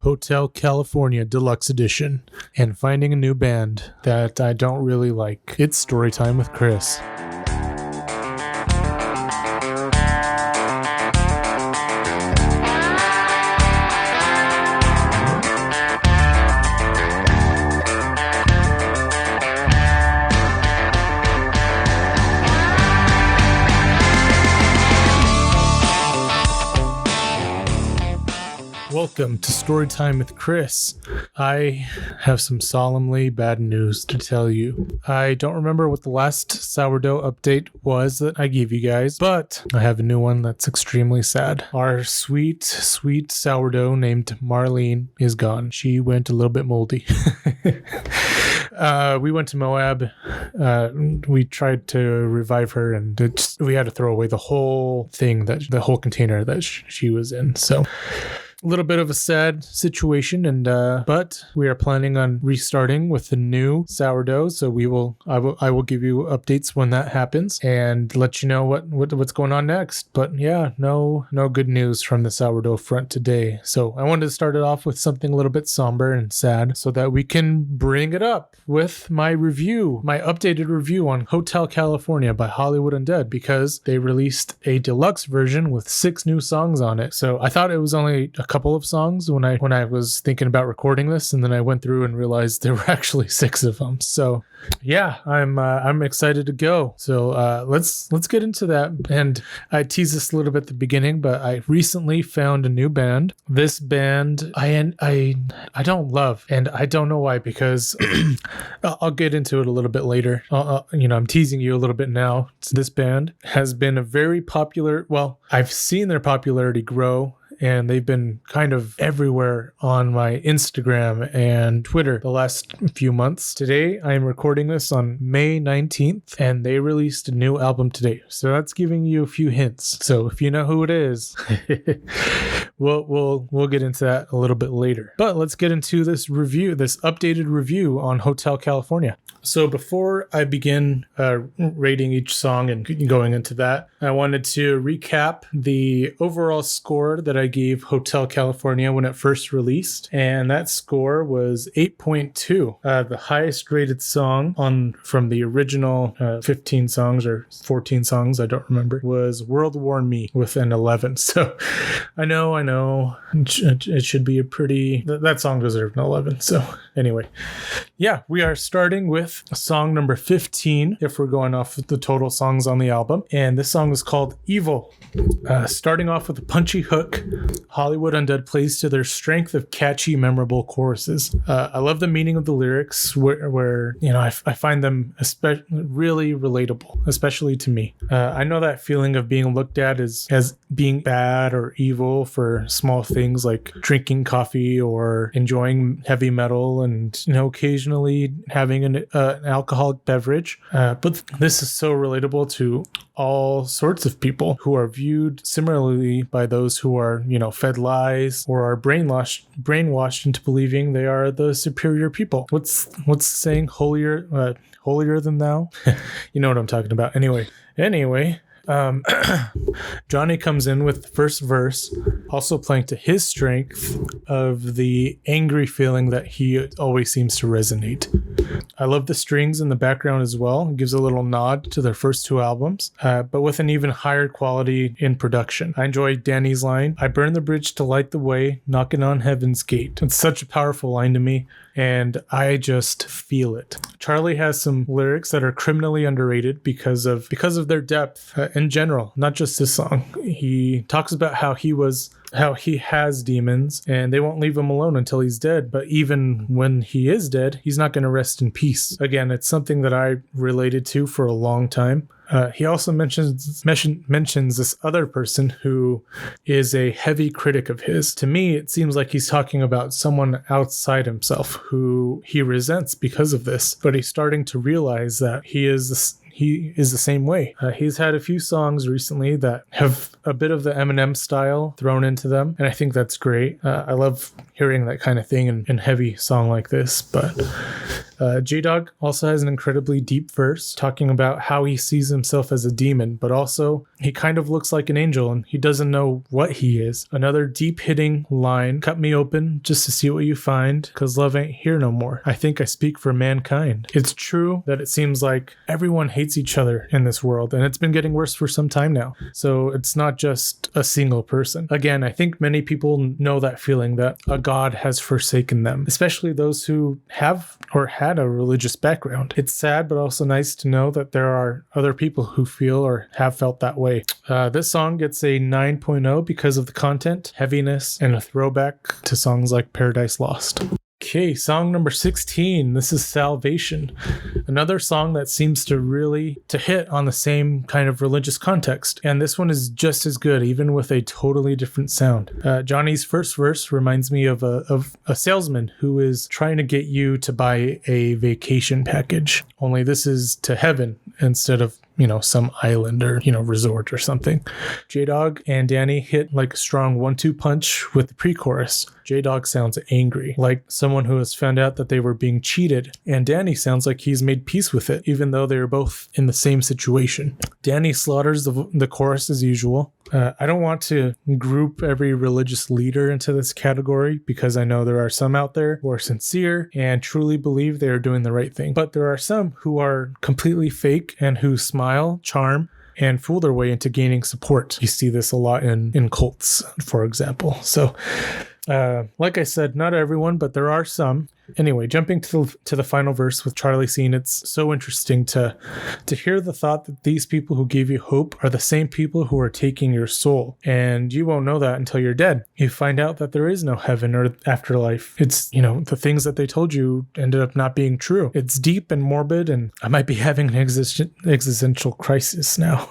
Hotel California Deluxe Edition, and finding a new band that I don't really like. It's Storytime with Chris. Welcome to Storytime with Chris. I have some solemnly bad news to tell you. I don't remember what the last sourdough update was that I gave you guys, but I have a new one that's extremely sad. Our sweet, sweet sourdough named Marlene is gone. She went a little bit moldy. We went to Moab. We tried to revive her, and we had to throw away the whole thing, the whole container that she was in. So a little bit of a sad situation, but we are planning on restarting with the new sourdough. So I will give you updates when that happens and let you know what's going on next. But yeah, no good news from the sourdough front today. So I wanted to start it off with something a little bit somber and sad so that we can bring it up with my updated review on Hotel California by Hollywood Undead, because they released a deluxe version with 6 new songs on it. So I thought it was only a couple of songs when I was thinking about recording this, and then I went through and realized there were actually 6 of them. So yeah, I'm excited to go. So let's get into that. And I teased this a little bit at the beginning, but I recently found a new band. This band I don't love, and I don't know why, because I'll get into it a little bit later. I'm teasing you a little bit now. This band has been a very popular. Well, I've seen their popularity grow, and they've been kind of everywhere on my Instagram and Twitter the last few months. Today, I am recording this on May 19th, and they released a new album today. So that's giving you a few hints. So if you know who it is, we'll get into that a little bit later. But let's get into this updated review on Hotel California. So before I begin rating each song and going into that, I wanted to recap the overall score that I gave Hotel California when it first released, and that score was 8.2. The highest rated song from the original 15 songs or 14 songs, I don't remember, was World War Me with an 11. So I know it should be that song deserved an 11. So anyway, yeah, we are starting with song number 15 if we're going off the total songs on the album, and this song is called Evil. Starting off with a punchy hook, Hollywood Undead plays to their strength of catchy, memorable choruses. I love the meaning of the lyrics where I find them really relatable, especially to me. I know that feeling of being looked at as being bad or evil for small things like drinking coffee or enjoying heavy metal and occasionally having an alcoholic beverage. But this is so relatable to all sorts of people who are viewed similarly by those who are, fed lies or are brainwashed into believing they are the superior people. What's the saying? Holier than thou? You know what I'm talking about. Anyway, Johnny comes in with the first verse, also playing to his strength of the angry feeling that he always seems to resonate. I love the strings in the background as well. It gives a little nod to their first 2 albums, but with an even higher quality in production. I enjoy Danny's line, "I burn the bridge to light the way, knocking on heaven's gate." It's such a powerful line to me, and I just feel it. Charlie has some lyrics that are criminally underrated because of their depth in general, not just this song. He talks about how he has demons and they won't leave him alone until he's dead. But even when he is dead, he's not going to rest in peace. Again, it's something that I related to for a long time. He also mentions this other person who is a heavy critic of his. To me, it seems like he's talking about someone outside himself who he resents because of this, but he's starting to realize that he is the same way. He's had a few songs recently that have a bit of the Eminem style thrown into them, and I think that's great. I love hearing that kind of thing in heavy song like this, but J-Dog also has an incredibly deep verse talking about how he sees himself as a demon, but also he kind of looks like an angel and he doesn't know what he is. Another deep hitting line, cut me open just to see what you find, cause love ain't here no more. I think I speak for mankind. It's true that it seems like everyone hates each other in this world, and it's been getting worse for some time now. So it's not just a single person. Again, I think many people know that feeling that a god has forsaken them, especially those who have or had a religious background. It's sad, but also nice to know that there are other people who feel or have felt that way. This song gets a 9.0 because of the content, heaviness, and a throwback to songs like Paradise Lost. Okay, song number 16. This is Salvation. Another song that seems to hit on the same kind of religious context. And this one is just as good, even with a totally different sound. Johnny's first verse reminds me of a salesman who is trying to get you to buy a vacation package. Only this is to heaven instead of some island or, resort or something. J-Dog and Danny hit like a strong 1-2 punch with the pre-chorus. J-Dog sounds angry, like someone who has found out that they were being cheated. And Danny sounds like he's made peace with it, even though they are both in the same situation. Danny slaughters the chorus as usual. I don't want to group every religious leader into this category because I know there are some out there who are sincere and truly believe they are doing the right thing. But there are some who are completely fake and who smile, charm, and fool their way into gaining support. You see this a lot in cults, for example. So, like I said, not everyone, but there are some. Anyway, jumping to the final verse with Charlie scene, it's so interesting to hear the thought that these people who gave you hope are the same people who are taking your soul. And you won't know that until you're dead. You find out that there is no heaven or afterlife. It's, the things that they told you ended up not being true. It's deep and morbid, and I might be having an existential crisis now.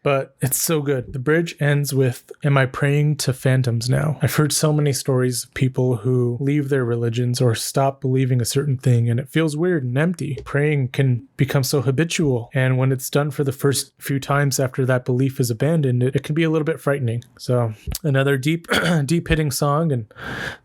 But it's so good. The bridge ends with, "Am I praying to phantoms now?" I've heard so many stories of people who leave their religions or stop believing a certain thing, and it feels weird and empty. Praying can become so habitual, and when it's done for the first few times after that belief is abandoned, it can be a little bit frightening. So another deep hitting song, and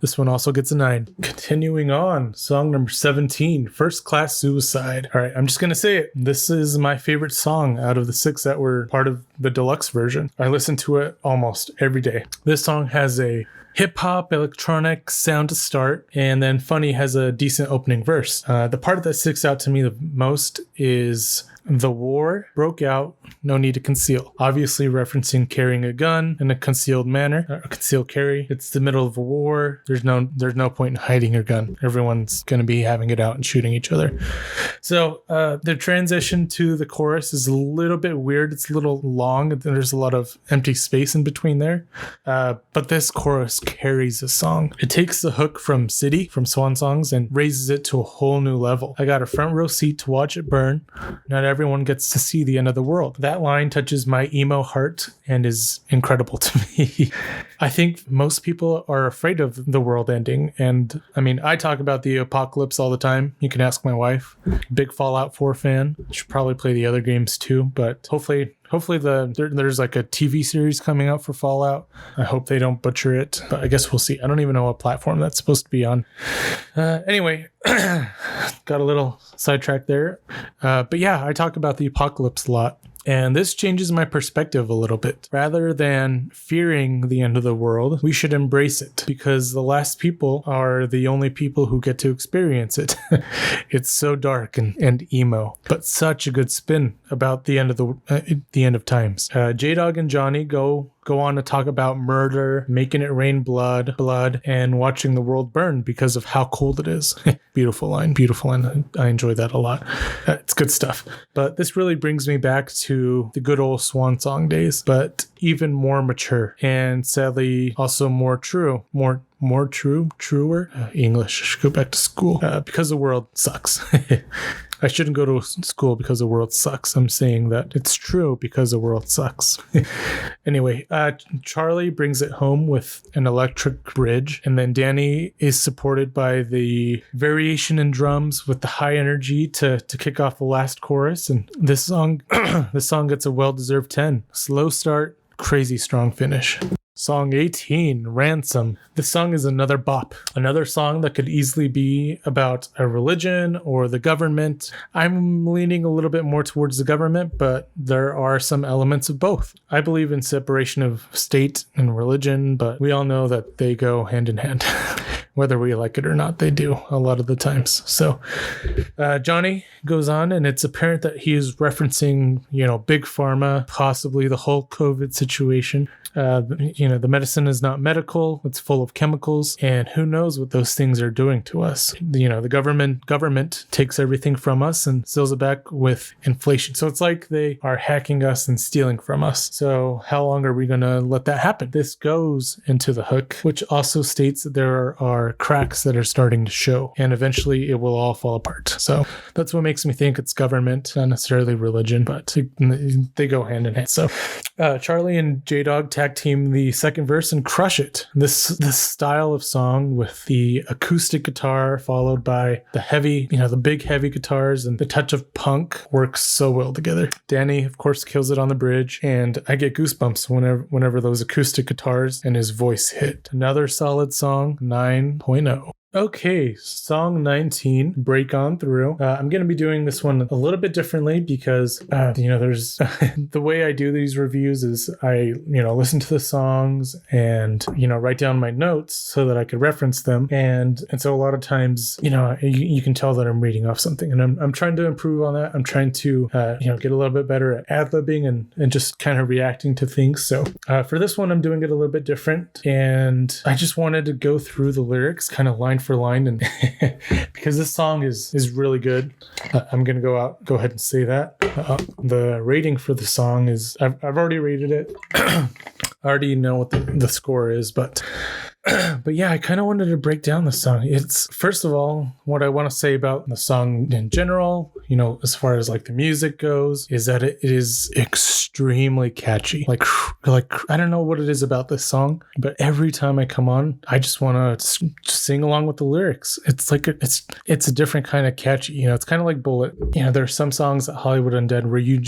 this one also gets a 9. Continuing on, song number 17, First Class Suicide. All right, I'm just gonna say it. This is my favorite song out of the 6 that were part of the deluxe version. I listen to it almost every day. This song has a hip-hop electronic sound to start, and then Funny has a decent opening verse. The part that sticks out to me the most is "The war broke out, no need to conceal." Obviously referencing carrying a gun in a concealed manner, or concealed carry. It's the middle of a war. There's no point in hiding your gun. Everyone's going to be having it out and shooting each other. So the transition to the chorus is a little bit weird. It's a little long, and there's a lot of empty space in between there. But this chorus carries the song. It takes the hook from City, from Swan Songs, and raises it to a whole new level. I got a front row seat to watch it burn. Not everyone gets to see the end of the world. That line touches my emo heart and is incredible to me. I think most people are afraid of the world ending. And I mean, I talk about the apocalypse all the time. You can ask my wife. Big Fallout 4 fan. Should probably play the other games too, but hopefully there's like a TV series coming out for Fallout. I hope they don't butcher it, but I guess we'll see. I don't even know what platform that's supposed to be on. Anyway, got a little sidetracked there. But yeah, I talk about the apocalypse a lot. And this changes my perspective a little bit. Rather than fearing the end of the world, we should embrace it, because the last people are the only people who get to experience it. It's so dark and emo, but such a good spin about the end of times. J-Dog and Johnny go on to talk about murder, making it rain blood, and watching the world burn because of how cold it is. Beautiful line. I enjoy that a lot. It's good stuff. But this really brings me back to the good old Swan Song days, but even more mature and sadly also more true. Truer. English. I should go back to school because the world sucks. I shouldn't go to school because the world sucks. I'm saying that it's true because the world sucks. Anyway, Charlie brings it home with an electric bridge, and then Danny is supported by the variation in drums with the high energy to kick off the last chorus. And this song gets a well-deserved 10. Slow start, crazy strong finish. Song 18, Ransom. This song is another bop. Another song that could easily be about a religion or the government. I'm leaning a little bit more towards the government, but there are some elements of both. I believe in separation of state and religion, but we all know that they go hand in hand. Whether we like it or not, they do a lot of the times. So Johnny goes on, and it's apparent that he is referencing, big pharma, possibly the whole COVID situation. The medicine is not medical. It's full of chemicals, and who knows what those things are doing to us. The government takes everything from us and sells it back with inflation. So it's like they are hacking us and stealing from us. So how long are we going to let that happen? This goes into the hook, which also states that there are cracks that are starting to show, and eventually it will all fall apart. So that's what makes me think it's government, not necessarily religion, but they go hand in hand. So Charlie and J-Dog tag team the second verse and crush it. This style of song with the acoustic guitar followed by the heavy, the big heavy guitars and the touch of punk works so well together. Danny, of course, kills it on the bridge, and I get goosebumps whenever those acoustic guitars and his voice hit. Another solid song, 9.0. Okay, song 19, Break On Through. I'm going to be doing this one a little bit differently because, there's the way I do these reviews is I, listen to the songs and, write down my notes so that I could reference them. And so a lot of times, you can tell that I'm reading off something, and I'm trying to improve on that. I'm trying to, get a little bit better at ad-libbing and just kind of reacting to things. So for this one, I'm doing it a little bit different. And I just wanted to go through the lyrics kind of line for line, and because this song is really good. I'm gonna go ahead and say that the rating for the song is I've already rated it. I already know what the score is, but yeah, I kind of wanted to break down the song. It's, first of all, what I want to say about the song in general, as far as like the music goes, is that it is extremely catchy. Like I don't know what it is about this song, but every time I come on, I just want to sing along with the lyrics. It's like it's a different kind of catchy. It's kind of like Bullet. There are some songs at Hollywood Undead where you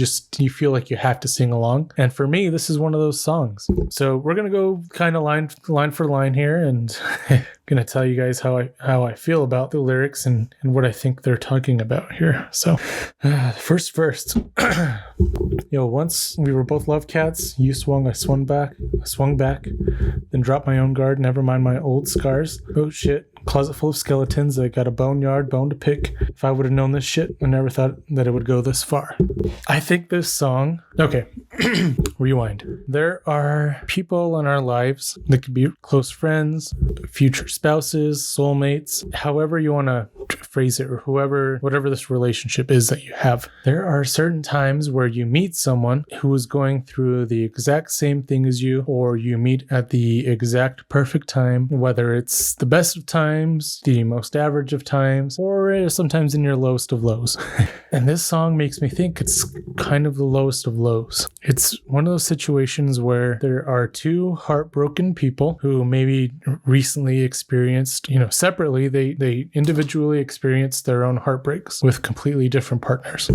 feel like you have to sing along, and for me, this is one of those songs. So we're gonna go kind of line for line here, and I'm gonna tell you guys how I feel about the lyrics and what I think they're talking about here. So first verse. Once we were both love cats. You swung, I swung back, then dropped my own guard. Never mind my old scars. Oh shit. Closet full of skeletons. I got a boneyard bone to pick. If I would have known this shit, I never thought that it would go this far. I think this song... Okay, rewind. There are people in our lives that could be close friends, future spouses, soulmates, however you want to phrase it, or whatever this relationship is that you have. There are certain times where you meet someone who is going through the exact same thing as you, or you meet at the exact perfect time, whether it's the best of times, the most average of times, or sometimes in your lowest of lows. And this song makes me think it's kind of the lowest of lows. It's one of those situations where there are two heartbroken people who maybe recently experienced, separately, they individually experienced their own heartbreaks with completely different partners.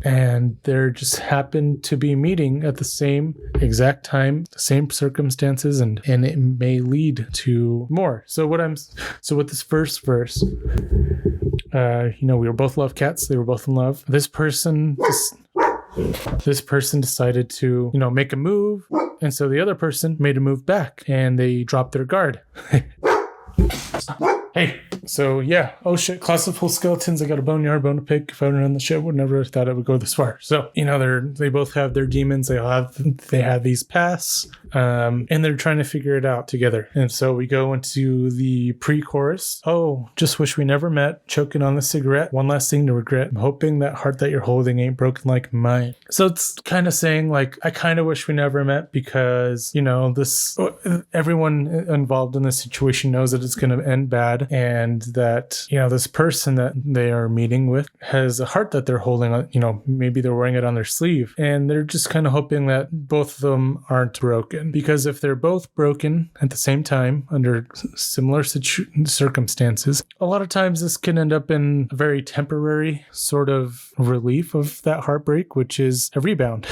And they're just happened to be meeting at the same exact time, the same circumstances, and it may lead to more. So with this first verse, we were both love cats. They were both in love. This person decided to, make a move. And so the other person made a move back, and they dropped their guard. Hey, so yeah. Oh shit, closet full of skeletons. I got a boneyard bone to pick. If I would have known the shit, would never have thought it would go this far. So, they both have their demons. They have these pasts. And they're trying to figure it out together. And so we go into the pre-chorus. Oh, just wish we never met. Choking on the cigarette. One last thing to regret. I'm hoping that heart that you're holding ain't broken like mine. So it's kind of saying like, I kind of wish we never met because, everyone involved in this situation knows that it's going to end bad. And that, this person that they are meeting with has a heart that they're holding on, maybe they're wearing it on their sleeve. And they're just kind of hoping that both of them aren't broken. Because if they're both broken at the same time under similar circumstances, a lot of times this can end up in a very temporary sort of relief of that heartbreak, which is a rebound.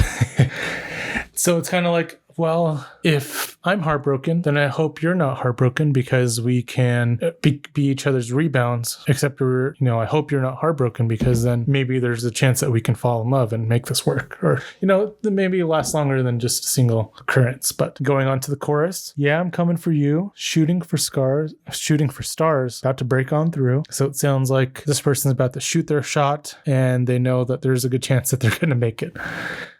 So it's kind of like Well, if I'm heartbroken, then I hope you're not heartbroken because we can be each other's rebounds. Except I hope you're not heartbroken because then maybe there's a chance that we can fall in love and make this work. Or, maybe last longer than just a single occurrence. But going on to the chorus, yeah, I'm coming for you, shooting for stars, about to break on through. So it sounds like this person's about to shoot their shot and they know that there's a good chance that they're going to make it.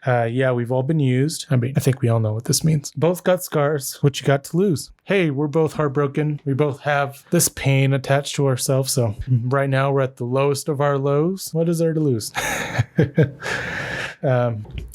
Yeah, we've all been used. I mean, I think we all know what this means. Both got scars. What you got to lose? Hey, we're both heartbroken. We both have this pain attached to ourselves. So right now we're at the lowest of our lows. What is there to lose?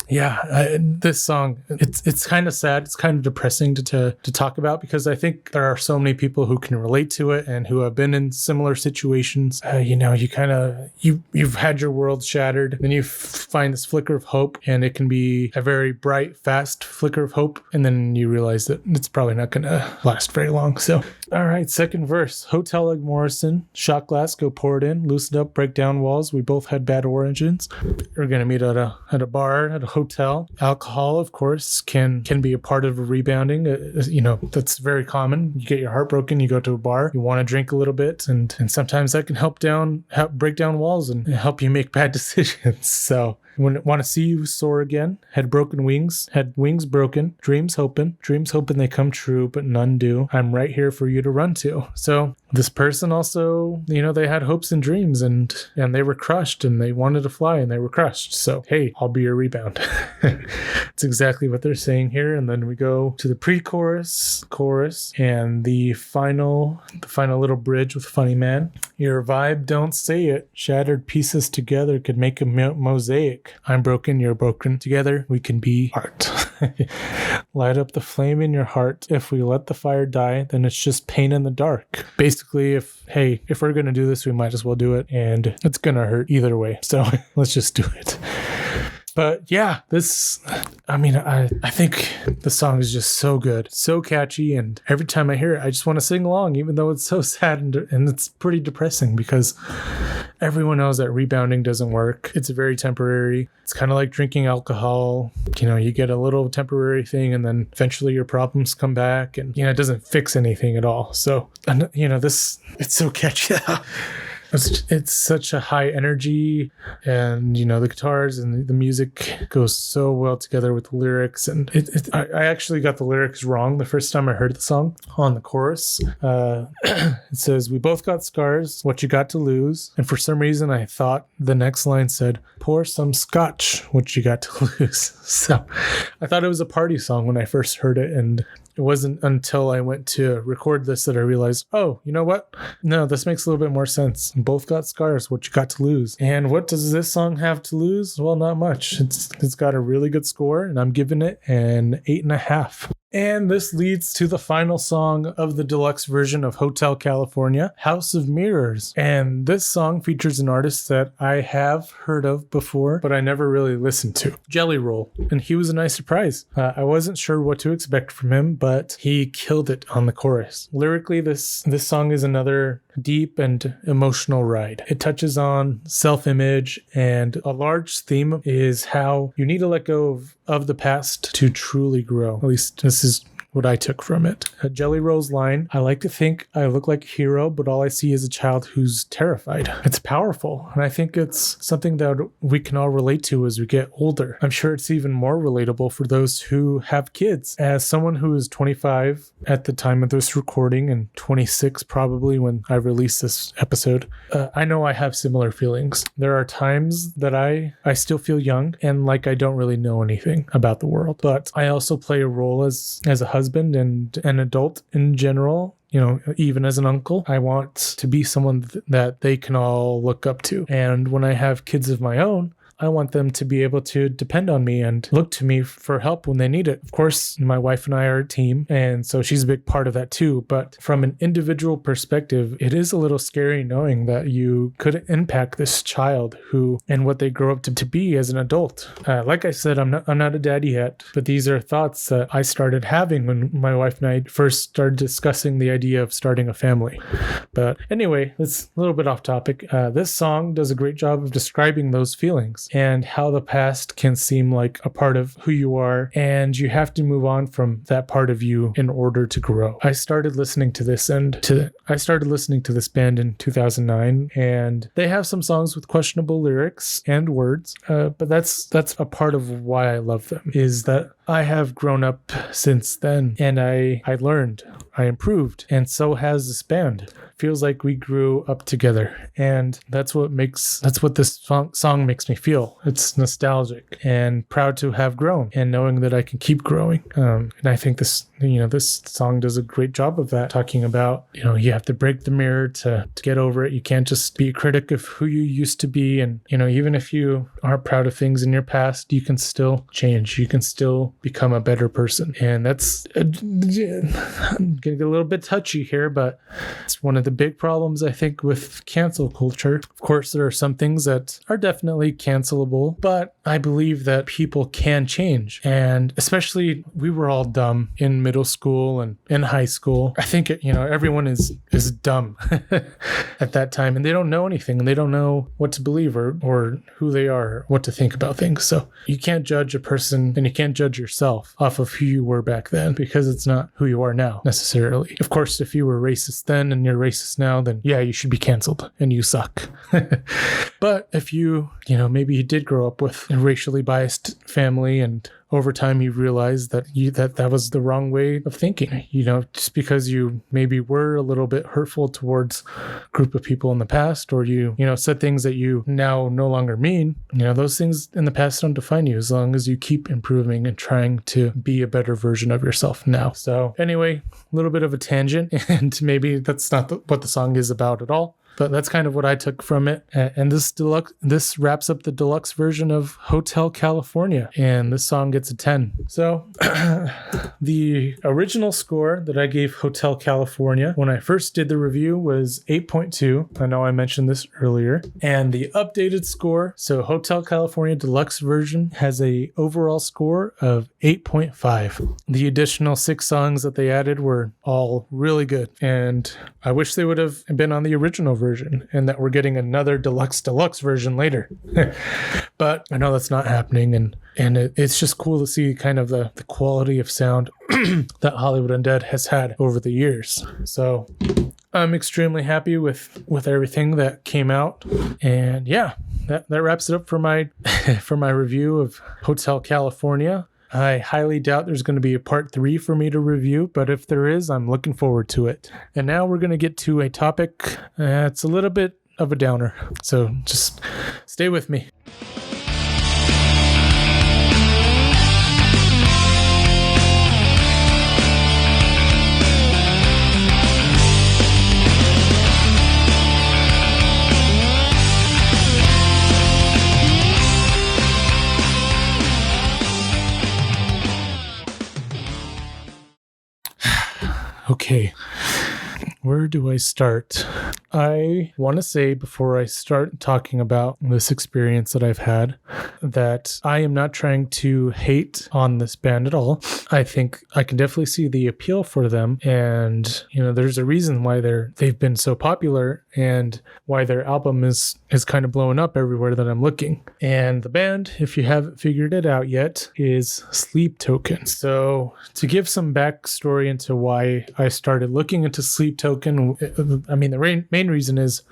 This song, it's kind of sad. It's kind of depressing to talk about because I think there are so many people who can relate to it and who have been in similar situations. You've had your world shattered, then you find this flicker of hope, and it can be a very bright, fast flicker of hope, and then you realize that it's probably not going to last very long. So, all right, second verse. Hotel like Morrison, shot glass, go pour it in, loosen up, break down walls. We both had bad origins. We're going to meet at a bar, at a hotel. Alcohol, of course, can be a part of a rebounding. That's very common. You get your heart broken, you go to a bar, you want to drink a little bit, and sometimes that can help break down walls and help you make bad decisions. So want to see you soar again. Had broken wings, had wings broken, dreams hoping they come true, but none do. I'm right here for you to run to. So this person also, they had hopes and dreams and they were crushed and they wanted to fly and they were crushed. So, hey, I'll be your rebound. It's exactly what they're saying here. And then we go to the pre-chorus, chorus, and the final little bridge with Funny Man. Your vibe, don't say it. Shattered pieces together could make a mosaic. I'm broken, you're broken. Together, we can be art. Light up the flame in your heart. If we let the fire die, then it's just pain in the dark. Basically, if we're going to do this, we might as well do it. And it's going to hurt either way. So let's just do it. But yeah, I think the song is just so good, so catchy, and every time I hear it, I just want to sing along, even though it's so sad and it's pretty depressing because everyone knows that rebounding doesn't work. It's very temporary. It's kind of like drinking alcohol. You get a little temporary thing and then eventually your problems come back and, it doesn't fix anything at all. So, it's so catchy. It's such a high energy, and the guitars and the music goes so well together with the lyrics. And I actually got the lyrics wrong the first time I heard the song. On the chorus, it says, "We both got scars. What you got to lose?" And for some reason, I thought the next line said, "Pour some scotch. What you got to lose?" So I thought it was a party song when I first heard it, and it wasn't until I went to record this that I realized, oh, you know what? No, this makes a little bit more sense. Both got scars. What you got to lose? And what does this song have to lose? Well, not much. It's got a really good score, and I'm giving it an 8.5. And this leads to the final song of the deluxe version of Hotel California, House of Mirrors. And this song features an artist that I have heard of before, but I never really listened to, Jelly Roll. And he was a nice surprise. I wasn't sure what to expect from him, but he killed it on the chorus. Lyrically, this song is another deep and emotional ride. It touches on self-image, and a large theme is how you need to let go of the past to truly grow. At least this is what I took from it. Jelly Roll's line, "I like to think I look like a hero, but all I see is a child who's terrified." It's powerful, and I think it's something that we can all relate to as we get older. I'm sure it's even more relatable for those who have kids. As someone who is 25 at the time of this recording and 26 probably when I release this episode, I know I have similar feelings. There are times that I still feel young and like I don't really know anything about the world, but I also play a role as a husband and an adult in general. Even as an uncle, I want to be someone that they can all look up to. And when I have kids of my own, I want them to be able to depend on me and look to me for help when they need it. Of course, my wife and I are a team, and so she's a big part of that too. But from an individual perspective, it is a little scary knowing that you could impact this child and what they grow up to be as an adult. Like I said, I'm not a daddy yet, but these are thoughts that I started having when my wife and I first started discussing the idea of starting a family. But anyway, it's a little bit off topic. This song does a great job of describing those feelings. and how the past can seem like a part of who you are, and you have to move on from that part of you in order to grow. I started listening to this band in 2009, and they have some songs with questionable lyrics and words, but that's a part of why I love them, is that I have grown up since then, and I learned, I improved, and so has this band. Feels like we grew up together, and that's what this song makes me feel. It's nostalgic and proud to have grown, and knowing that I can keep growing. And I think this song does a great job of that, talking about, you have to break the mirror to get over it. You can't just be a critic of who you used to be, and even if you are proud of things in your past, you can still change. You can still become a better person. And that's I'm gonna get a little bit touchy here, but it's one of the big problems, I think, with cancel culture. Of course, there are some things that are definitely cancelable, but I believe that people can change. And especially, we were all dumb in middle school and in high school. I think, everyone is dumb at that time, and they don't know anything, and they don't know what to believe or who they are, or what to think about things. So you can't judge a person, and you can't judge yourself off of who you were back then, because it's not who you are now necessarily. Of course, if you were racist then and you're racist now, then yeah, you should be canceled and you suck. But if maybe you did grow up with a racially biased family, and over time you realized that that was the wrong way of thinking, just because you maybe were a little bit hurtful towards a group of people in the past, or you said things that you now no longer mean, those things in the past don't define you, as long as you keep improving and trying to be a better version of yourself now. So anyway, a little bit of a tangent, and maybe that's not what the song is about at all. But that's kind of what I took from it. And this wraps up the deluxe version of Hotel California. And this song gets a 10. So the original score that I gave Hotel California when I first did the review was 8.2. I know I mentioned this earlier. And the updated score, so Hotel California Deluxe version, has a overall score of 8.5. The additional 6 songs that they added were all really good. And I wish they would have been on the original version, and that we're getting another deluxe version later. But I know that's not happening, and it's just cool to see kind of the quality of sound that Hollywood Undead has had over the years. So I'm extremely happy with everything that came out. And yeah, that wraps it up for my for my review of Hotel California. I highly doubt there's going to be a part 3 for me to review, but if there is, I'm looking forward to it. And now we're going to get to a topic. It's a little bit of a downer, so just stay with me. Okay, where do I start? I want to say, before I start talking about this experience that I've had, that I am not trying to hate on this band at all. I think I can definitely see the appeal for them, and there's a reason why they've been so popular, and why their album is kind of blowing up everywhere that I'm looking. And the band, if you haven't figured it out yet, is Sleep Token. So to give some backstory into why I started looking into Sleep Token, I mean, the main reason is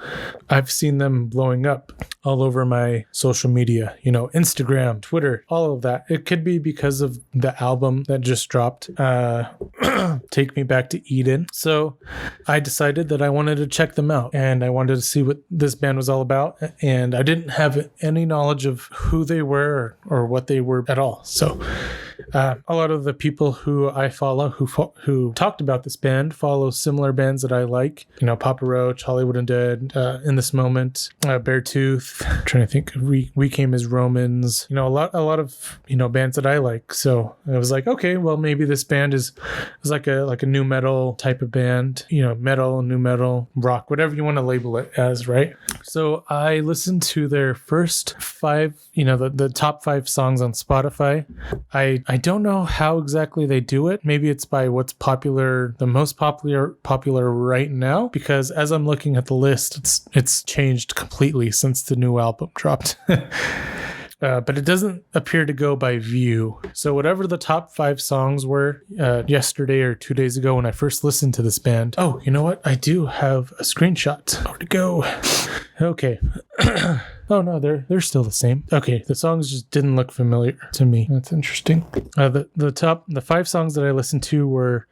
I've seen them blowing up all over my social media, Instagram, Twitter, all of that. It could be because of the album that just dropped, Take Me Back to Eden. So I decided that I wanted to check them out, and I wanted to see what this band was all about. And I didn't have any knowledge of who they were or what they were at all. So a lot of the people who I follow who talked about this band follow similar bands that I like, Papa Roach, Hollywood Undead, In This Moment, Beartooth, I'm trying to think, We Came as Romans, a lot of bands that I like. So I was like, okay, well, maybe this band is like a new metal type of band, metal, new metal, rock, whatever you want to label it as, right? So I listened to their first 5, the top 5 songs on Spotify. I don't know how exactly they do it. Maybe it's by what's popular, the most popular right now, because as I'm looking at the list, it's changed completely since the new album dropped. but it doesn't appear to go by view. So whatever the top 5 songs were yesterday or 2 days ago when I first listened to this band. Oh, you know what? I do have a screenshot. Where'd it go? Okay. Oh no, they're still the same. Okay, the songs just didn't look familiar to me. That's interesting. The 5 songs that I listened to were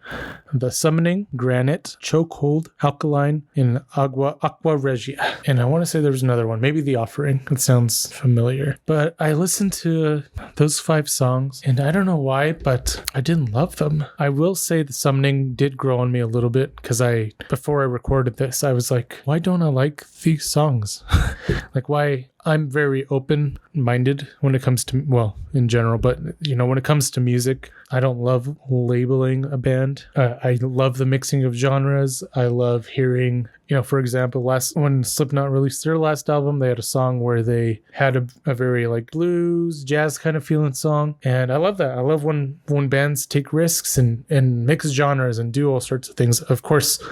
The Summoning, Granite, Chokehold, Alkaline, and Aqua Regia. And I want to say there was another one, maybe The Offering. It sounds familiar. But I listened to those 5 songs, and I don't know why, but I didn't love them. I will say The Summoning did grow on me a little bit, because before I recorded this, I was like, why don't I like these songs? Like, why? I'm very open-minded when it comes to, well, in general, but, when it comes to music, I don't love labeling a band. I love the mixing of genres. I love hearing, for example, when Slipknot released their last album, they had a song where they had a very like blues, jazz kind of feeling song. And I love that. I love when bands take risks and mix genres and do all sorts of things. Of course,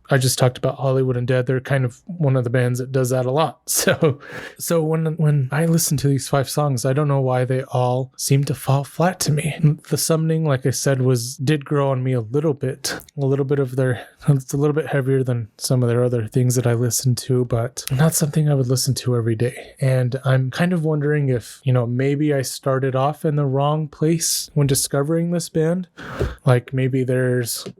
I just talked about Hollywood Undead. They're kind of one of the bands that does that a lot. So when I listen to these 5 songs, I don't know why they all seem to fall flat to me. The Summoning, like I said, did grow on me a little bit. It's a little bit heavier than some of their other things that I listen to, but not something I would listen to every day. And I'm kind of wondering if, maybe I started off in the wrong place when discovering this band. Like maybe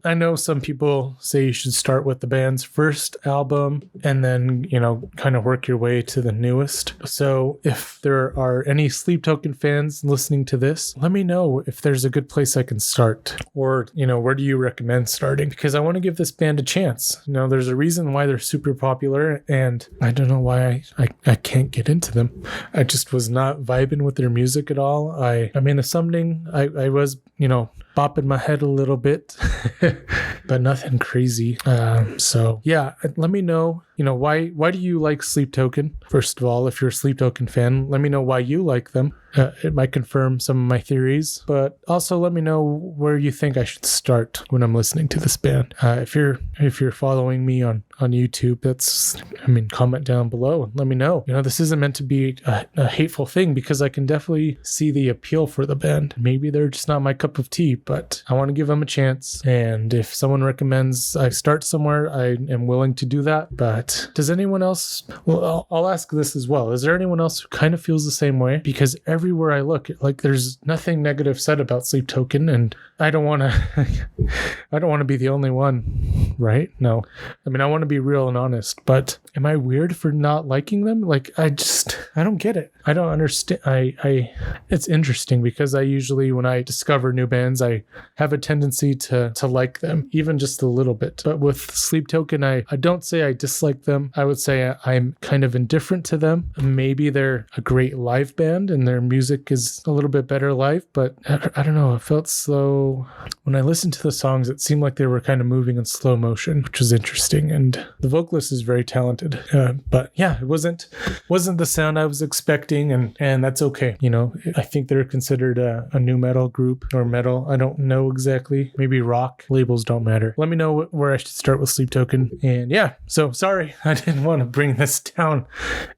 I know some people say you should start with the band's first album and then, kind of work your way to the newest. So if there are any Sleep Token fans listening to this, let me know if there's a good place I can start, or, where do you recommend starting? Because I want to give this band a chance. There's a reason why they're super popular, and I don't know why I can't get into them. I just was not vibing with their music at all. I mean, The Summoning, I was, bopping my head a little bit, but nothing crazy. So yeah, let me know, why do you like Sleep Token? First of all, if you're a Sleep Token fan, let me know why you like them. It might confirm some of my theories, but also let me know where you think I should start when I'm listening to this band. If you're following me on YouTube, comment down below and let me know. This isn't meant to be a hateful thing, because I can definitely see the appeal for the band. Maybe they're just not my cup of tea, but I want to give them a chance. And if someone recommends I start somewhere, I am willing to do that. But does anyone else, well, I'll ask this as well. Is there anyone else who kind of feels the same way? Because everywhere I look, there's nothing negative said about Sleep Token, and I don't want to be the only one, right? No. I want to be real and honest, but am I weird for not liking them? I don't get it. I don't understand. It's interesting, because I usually, when I discover new bands, I have a tendency to like them, even just a little bit. But with Sleep Token, I don't say I dislike them. I would say I'm kind of indifferent to them. Maybe they're a great live band and their music is a little bit better live, but I don't know. It felt slow. When I listened to the songs, it seemed like they were kind of moving in slow motion, which was interesting. And the vocalist is very talented. But yeah, it wasn't the sound I was expecting, and that's okay. I think they're considered a new metal group, or metal. I don't know exactly. Maybe rock. Labels don't matter. Let me know where I should start with Sleep Token. And yeah, so sorry, I didn't want to bring this down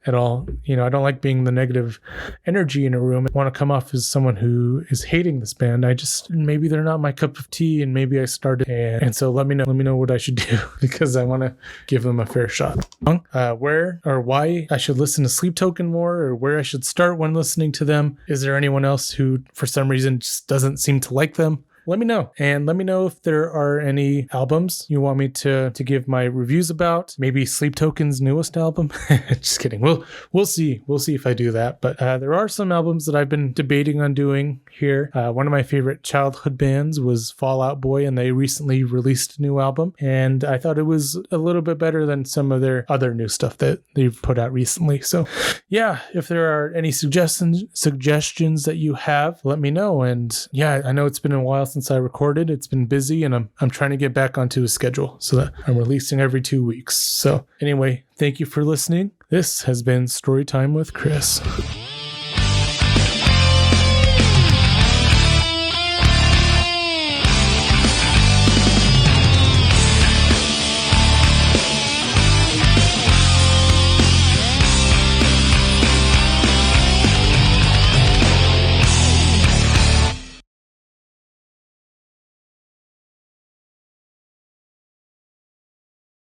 at all. I don't like being the negative energy in a room. I want to come off as someone who is hating this band. Maybe they're not my cup of tea, and maybe I started. And so let me know what I should do, because I want to give them a fair shot. Where or why I should listen to Sleep Token more, or where I should start when listening to them. Is there anyone else who, for some reason, just doesn't seem to like them? Let me know. And let me know if there are any albums you want me to give my reviews about. Maybe Sleep Token's newest album. Just kidding. We'll see. We'll see if I do that. But there are some albums that I've been debating on doing here. One of my favorite childhood bands was Fall Out Boy, and they recently released a new album. And I thought it was a little bit better than some of their other new stuff that they've put out recently. So yeah, if there are any suggestions that you have, let me know. And yeah, I know it's been a while since I recorded. It's been busy, and I'm trying to get back onto a schedule so that I'm releasing every 2 weeks. So anyway, thank you for listening. This has been Storytime with Chris.